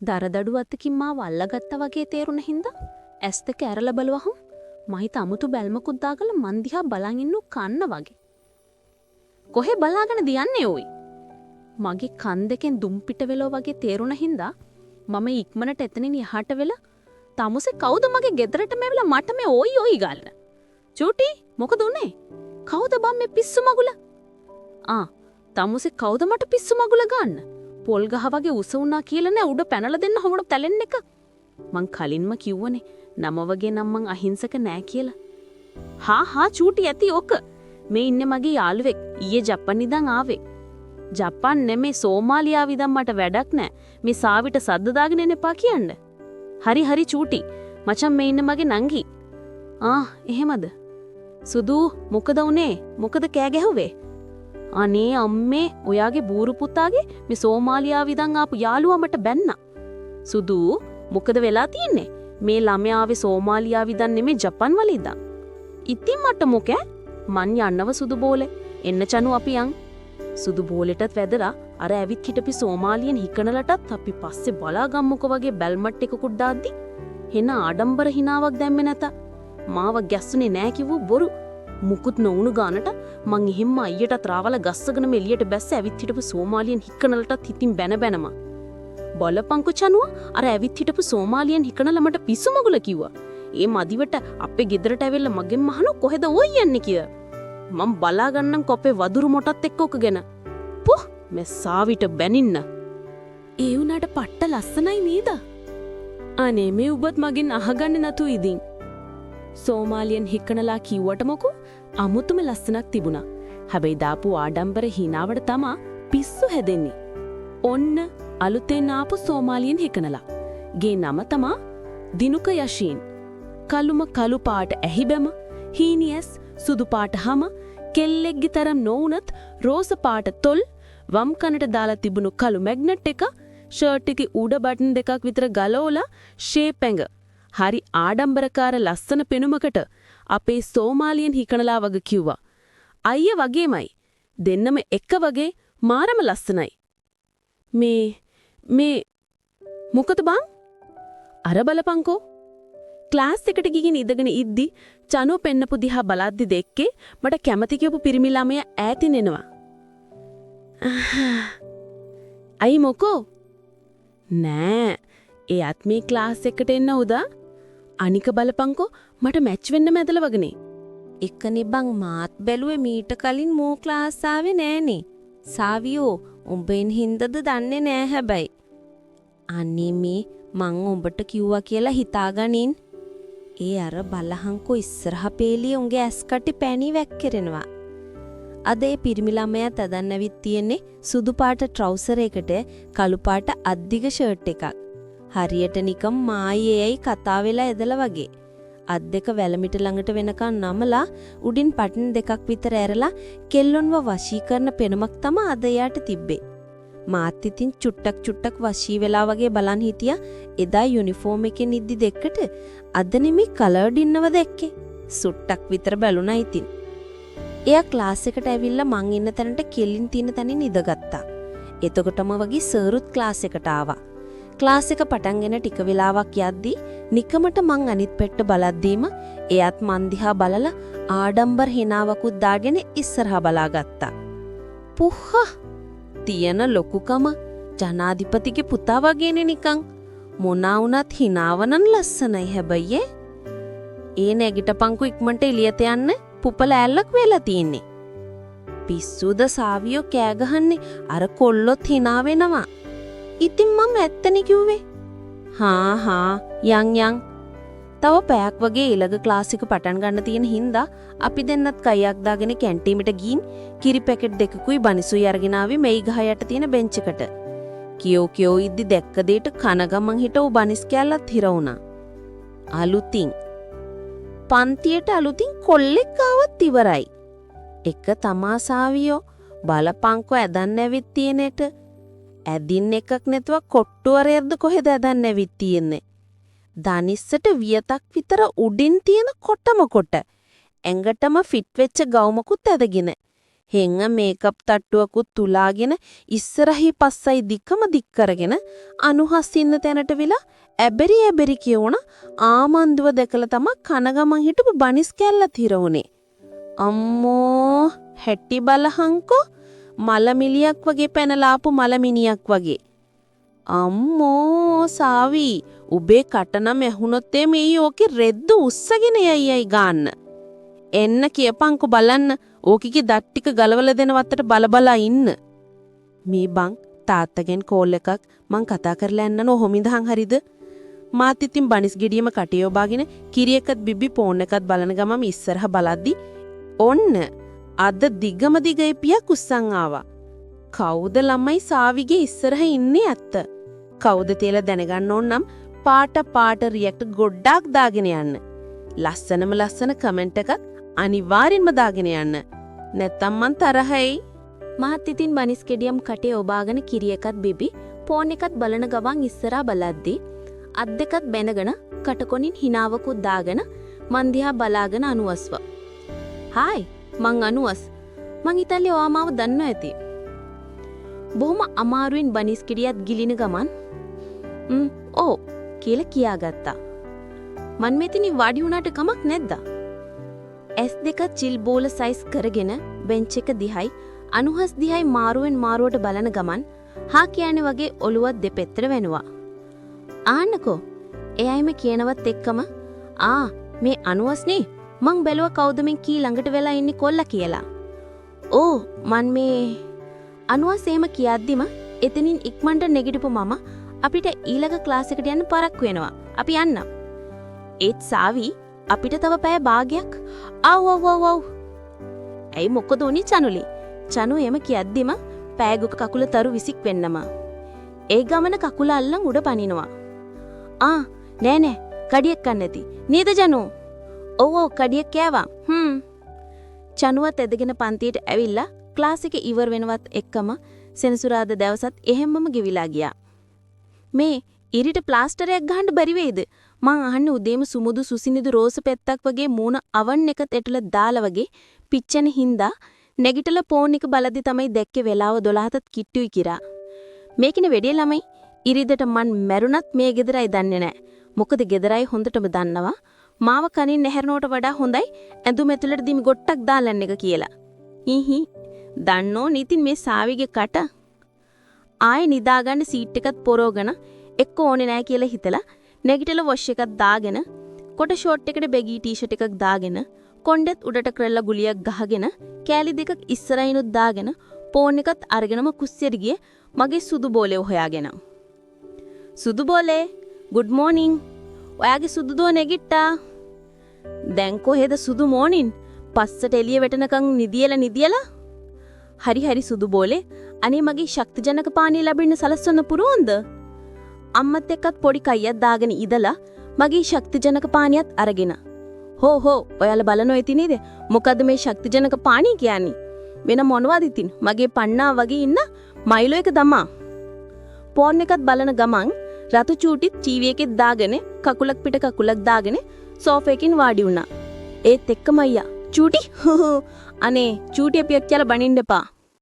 දරදඩු අතකින් මාව අල්ලගත්තා වගේ තේරුණ හින්දා ඇස් දෙක ඇරලා බලුවහම මම හිත අමුතු බැල්මකුත් දාගලා මන් දිහා බලන් ඉන්නු කන්න වගේ. කොහෙ බලාගෙනද යන්නේ ඔයි? මගේ කන් දෙකෙන් දුම් පිට වෙලෝ වගේ තේරුණ හින්දා මම ඉක්මනට එතනින් යහට වෙලා තමුසේ කවුද මගේ ගෙදරට මෙවලා මට මේ ඔයි ඔයි ගන්න. චූටි මොකද උනේ? කවුද බම් මේ පිස්සු මගුල? තමුසේ කවුද මට පිස්සු මගුල ගන්න? පොල් ගහ වගේ උස වුණා කියලා නෑ උඩ පැනලා දෙන්න හොමඩ තැලෙන්න එක. මං කලින්ම කිව්වනේ නම වගේ නම් මං අහිංසක නෑ කියලා. හා චූටි ඇති ඕක. මේ ඉන්නේ මගේ යාළුවෙක්. ඊයේ ජපන් ඉඳන් ආවේ. ජපන් නෙමේ සෝමාලියාව ඉඳන් මට වැඩක් නෑ. මේ සාවිට සද්ද දාගෙන එන්න එපා කියන්න. හරි චූටි. මචං මේ ඉන්නේ මගේ නංගි. එහෙමද? සුදු මොකද උනේ? මොකද කෑ ගැහුවේ? අනේ අම්මේ ඔයාගේ බූරු පුතාගේ මේ සෝමාලියාව ඉඳන් ආපු යාළුවා මට බැන්නා. සුදු මොකද වෙලා තියන්නේ? මේ ළමයා ආවේ සෝමාලියාව ඉඳන් නෙමේ ජපන් වල ඉඳන්. ඉතින් මට මොකෑ? මන් යන්නව සුදු බෝලේ. එන්න චනු අපි යන්. සුදු බෝලෙටත් වැදලා අර ඇවිත් හිටපි සෝමාලියන් හිකනලටත් අපි පස්සේ බලා ගම්මුකෝ වගේ බැල්මට් එකකුත් දාද්දි හෙන ආඩම්බර හිනාවක් දැම්මේ නැත. මාව ගැස්සුනේ නෑ කිව්ව බොරු. මුකුත් නොවුණු ගානට මං එහෙම්ම අයියටත් රාවල ගස්සගෙන මෙලියට බැස්ස ඇවිත් හිටපු සෝමාලියන් හිකනලටත් හිතින් බැන බලපංකු චනුව අර ඇවිත් හිටපු සෝමාලියන් හිකනල මට පිස්සු මගුල කිව්වා. ඒ මදිවට අපේ ගෙදරට ඇවිල්ලා මගෙන් මහන කොහෙද ඔය යන්නේ කියලා. මම බලා ගන්නම් කොපේ වදුරු මොටත් එක්ක ඔකගෙන. පුහ් මේ සාවිට බැනින්න. ඒ උනාට පට්ට ලස්සනයි නේද? අනේ මේ උබත් මගෙන් අහගන්නේ නැතු ඉදින්. සෝමාලියන් හිකනලා කිව්වට මොකෝ අමුතුම ලස්සනක් තිබුණා. හැබැයි දාපු ආඩම්බර හිනාවට තමා පිස්සු හැදෙන්නේ. ඔන්න අලුතෙන් ආපු සෝමාලියන් හිකනලා. ගේ නම තමා දිනුක යෂීන්. කළුම කළු පාට ඇහිබැම, හීනියස් සුදු පාට හම, කෙල්ලෙක්ගේ තරම් නොවුනත් රෝස පාට තොල්, වම් කනට දාලා තිබුණු කළු මැග්නට් එක, ෂර්ට් එකේ උඩ බටන් දෙකක් විතර ගලවලා ෂේප් ඇඟ. හරි ආඩම්බරකාර ලස්සන පෙනුමකට අපේ සෝමාලියන් හිකනලා වගේ කිව්වා. අයියා වගේමයි. දෙන්නම එක වගේ මාරම ලස්සනයි. මේ මොකද බං? අර බලපංකෝ. ක්ලාස් එකට ගිහින් ඉඳගෙන ඉද්දි චනෝ පෙන්නපු දිහා බලද්දි දෙක්කේ මට කැමති කියපු පිරිමි ළමයා ඈතින් එනවා. අයි මොකෝ? නෑ. එයාත් මේ ක්ලාස් එකට එන්න උදා. අනික බලපංකෝ මට මැච් වෙන්න මැදලා වගනේ. එකනේ බං මාත් බැලුවේ මීට කලින් මෝ ක්ලාස් ආවේ නෑනේ. සාවියෝ උඹෙන් හින්දද දන්නේ නෑ හැබැයි. අනේ මේ මං උඹට කිව්වා කියලා හිතාගනින්. ඒ අර බලහංකෝ ඉස්සරහ පේලිය උන්ගේ ඇස් කටි පැණි වැක්කිරෙනවා. අද ඒ පිරිමි ළමයා තදන් ඇවිත් තියෙන්නේ සුදු පාට ට්‍රවුසර් එකට කළු පාට අද්දිග ෂර්ට් එකක්. හරියට නිකම් මායේයි කතා වෙලා ඇදලා වගේ. අත් දෙක වැලමිට ළඟට වෙනකන් නමලා උඩින් පටන් දෙකක් විතර ඇරලා කෙල්ලොන්ව වශී කරන පෙනුමක් තමයි අද යාට තිබ්බේ. මාත් ඉතින් චුට්ටක් වශී වෙලා වගේ බලන් හිටියා. එදා යුනිෆෝම් එකේ නිද්දි දෙකට අද නෙමේ කලර්ඩ් ඉන්නව දැක්කේ. සුට්ටක් විතර බැලුණා ඉතින්. එයා ක්ලාස් එකට ඇවිල්ලා මං ඉන්න තැනට කෙලින් තියෙන තැනින් ඉඳගත්තා. එතකොටම වගේ සර්ුත් ක්ලාස් එකට ආවා. ක්ලාස් එක පටන්ගෙන ටික වෙලාවක් යද්දී නිකමට මං අනිත් පෙට්ට බලද්දීම එයාත් මන් දිහා බලලා ආඩම්බර හිනාවකුත් දාගෙන ඉස්සරහා බලාගත්තා. පුහා තියෙන ලොකුකම ජනාධිපතිගේ පුතා වගේනේ නිකන්. මොනා වුණත් හිනාවනන් ලස්සනයි හැබැයි. ඒ නැගිටපන්කු ඉක්මනට එළියට යන්න පුපල ඇල්ලක් වෙලා තියෙන්නේ. පිස්සුද සාවියෝ කෑ ගහන්නේ අර කොල්ලොත් hina වෙනවා. ඉතින් මම ඇත්තනේ කිව්වේ. යන්. තව පැයක් වගේ ඊළඟ ක්ලාස් එක පටන් ගන්න තියෙන හින්දා අපි දෙන්නත් කයියක් දාගෙන කැන්ටීමට ගිහින් කිරි පැකට් දෙකකුයි බනිසුයි අරගෙන ආවි මෙයි ගහ යට තියෙන බෙන්ච් එකට. කියෝ ඉද්දි දැක්ක දෙයට කන ගමන් හිටව බනිස් කැල්ලත් හිර වුණා. අලුතින් පන්තියට අලුතින් කොල්ලෙක් ආවත් ඉවරයි. එක තමාසාවියෝ බලපංකෝ ඇදන්න ඇවිත් තියෙනෙට ඇදින් එකක් නැතුව කොට්ටුවරයක්ද කොහෙද ඇදන්න ඇවිත් තියෙන්නේ. දනිස්සට වියතක් විතර උඩින් තියෙන කොටම කොට ඇඟටම ෆිට් වෙච්ච ගවුමකුත් ඇදගෙන හෙංග මේකප් තට්ටුවකුත් තුලාගෙන ඉස්සරහි පස්සයි දික්කම දික් කරගෙන අනුහස් ඉන්න තැනට විලා ඇබරි කියවන ආමන්දුව දැකලා තමයි කනගමන් හිටපු බනිස් කැල්ල තිරුණේ. අම්මෝ හැටි බලහංකෝ මලමිලියක් වගේ පැනලාපු මලමිනියක් වගේ. අම්මෝ සාවි උබේ කටනම් ඇහුනොත් මේ ඕකේ රෙද්ද උස්සගෙන යයි ගන්න. එන්න කියපන්කෝ බලන්න ඕකිගේ දත් ටික ගලවලා දෙන වත්තට බලබලා ඉන්න. මේ බං තාත්තගෙන් කෝල් එකක් මං කතා කරලා යන්න නොහොමින්දහන් හරිද? මාත් ඉතින් බනිස් ගෙඩියම කටියෝ බාගෙන කිරි එකත් බිබ්බි ෆෝන් එකත් බලන ගමම ඉස්සරහ බලද්දි ඔන්න අද දිගම දිගේ පියක් උස්සන් ආවා. කවුද ළමයි සාවිගේ ඉස්සරහ ඉන්නේ ඇත්ත? කවුද තියලා දැනගන්න ඕන නම් පාට රියැක්ට් ගොඩක් දාගෙන යන්න. ලස්සන කමෙන්ට් එකක් අනිවාර්යෙන්ම දාගෙන යන්න. නැත්තම් මං තරහයි. මාත් ඉතින් බනිස් ගෙඩියම් කටේ ඔබාගෙන කිරි එකත් බිබි ෆෝන් එකත් බලන ගමන් ඉස්සරහා බලද්දි අත් දෙකත් බැනගෙන කටකොනින් හිනාවකුත් දාගෙන මන් දිහා බලාගෙන අනුවස්ව. හායි මං අනුවස්. මං ඉතාලිය ඔයා මාව දන්නවා ඇති. බොහොම අමාරුවෙන් බනිස් ගෙඩියත් ගිලින ගමන් ඕ කියලා කියාගත්තා. මන් මෙතනින් වාඩි වුණාට කමක් නැද්ද? S2 චිල් බෝල සයිස් කරගෙන බෙන්ච් එක දිහයි අනුහස් දිහයි මාරුවෙන් මාරුවට බලන ගමන් හා කියන්නේ වගේ ඔළුවත් දෙපැත්තට වෙනවා. ආන්නකෝ එයයිම කියනවත් එක්කම මේ අනුවස්නේ මං බැලුවා කවුද මේ කී ළඟට වෙලා ඉන්නේ කොල්ලා කියලා. ඕ මන් මේ අනුවස් එහෙම කියද්දිම එතනින් ඉක්මනට නැගිටපු මම අපිට ඊළඟ ක්ලාස් එකට යන්න පරක්කු වෙනවා. අපි යන්න. ඒත් සාවි අපිට තව පැය භාගයක්. ආව්. ඇයි මොකද උනි චනුලි? චනු එම කියද්දිම පෑගුක කකුල තරු විසික් වෙන්නම. ඒ ගමන කකුල අල්ලන් උඩ පනිනවා. නෑ කඩියක් ගන්න නැති. නේද ජනු? ඔව් කඩියක් කෑවා. චනුවත් එදගෙන පන්තියට ඇවිල්ලා ක්ලාස් එක ඉවර වෙනවත් එක්කම සෙනසුරාදා දවසත් එහෙම්මම ගෙවිලා ගියා. මේ ඉරිට ප්ලාස්ටරයක් ගහන්න බැරි වෙයිද? මං අහන්නේ උදේම සුමුදු සුසිනිදු රෝස පෙත්තක් වගේ මූණ අවන් එක තෙටල දාලා වගේ පිච්චෙන හින්දා නැගිටලා ෆෝන් එක බලද්දි තමයි දැක්කේ වෙලාව 12ට කිට්ටුයි කිරා. මේකිනේ වෙඩේ ළමයි. ඉරිදට මන් මැරුණත් මේ ගෙදරයි දන්නේ නැහැ. මොකද ගෙදරයි හොඳටම දන්නවා. මාව කනින් නැහැරනවට වඩා හොඳයි ඇඳුම් ඇතුළට දිමි ගොට්ටක් දාලන්න එක කියලා. හිහි දන්නෝ නිතින් මේ සාවිගේ කට ආයේ නිදාගන්න සීට් එකත් පොරෝගෙන එක්ක ඕනේ නැහැ කියලා හිතලා නැගිටලා වොෂ් එකක් දාගෙන කොට ෂෝට් එකට බැගී ටී-ෂර්ට් එකක් දාගෙන කොණ්ඩෙත් උඩට කරලා ගුලියක් ගහගෙන කෑලි දෙකක් ඉස්සරහිනුත් දාගෙන ෆෝන් එකත් අරගෙනම කුස්සියට ගියේ මගේ සුදු බෝලේ හොයාගෙන. සුදු බෝලේ good morning. ඔයාගේ සුදු දෝ නැගිට්ටා. දැන් කොහෙද සුදු මෝනින්? පස්සට එළිය වැටෙනකන් නිදියලා. හරි සුදු බෝලේ. අනේ මගේ ශක්තිජනක පානීය ලැබෙන්න සලස්වන්න පුරුවන්ද? අම්මත් එක්කත් පොඩි කයියක් දාගෙන ඉදලා මගේ ශක්තිජනක පානියත් අරගෙන. හෝ ඔයාලා බලනවා ඉතින් නේද? මොකද්ද මේ ශක්තිජනක පානීය කියන්නේ? වෙන මොනවද ඉතින්? මගේ පන්නා වගේ ඉන්න මයිලෝ එක දමා. ෆෝන් එකත් බලන ගමන් රතු චූටිත් ටීවී එකෙත් දාගෙන කකුලක් පිට කකුලක් දාගෙන සෝෆා එකකින් වාඩි වුණා. ඒත් එක්කම අයියා චූටි අනේ චූටි අපියක් කියලා බනින්න එපා.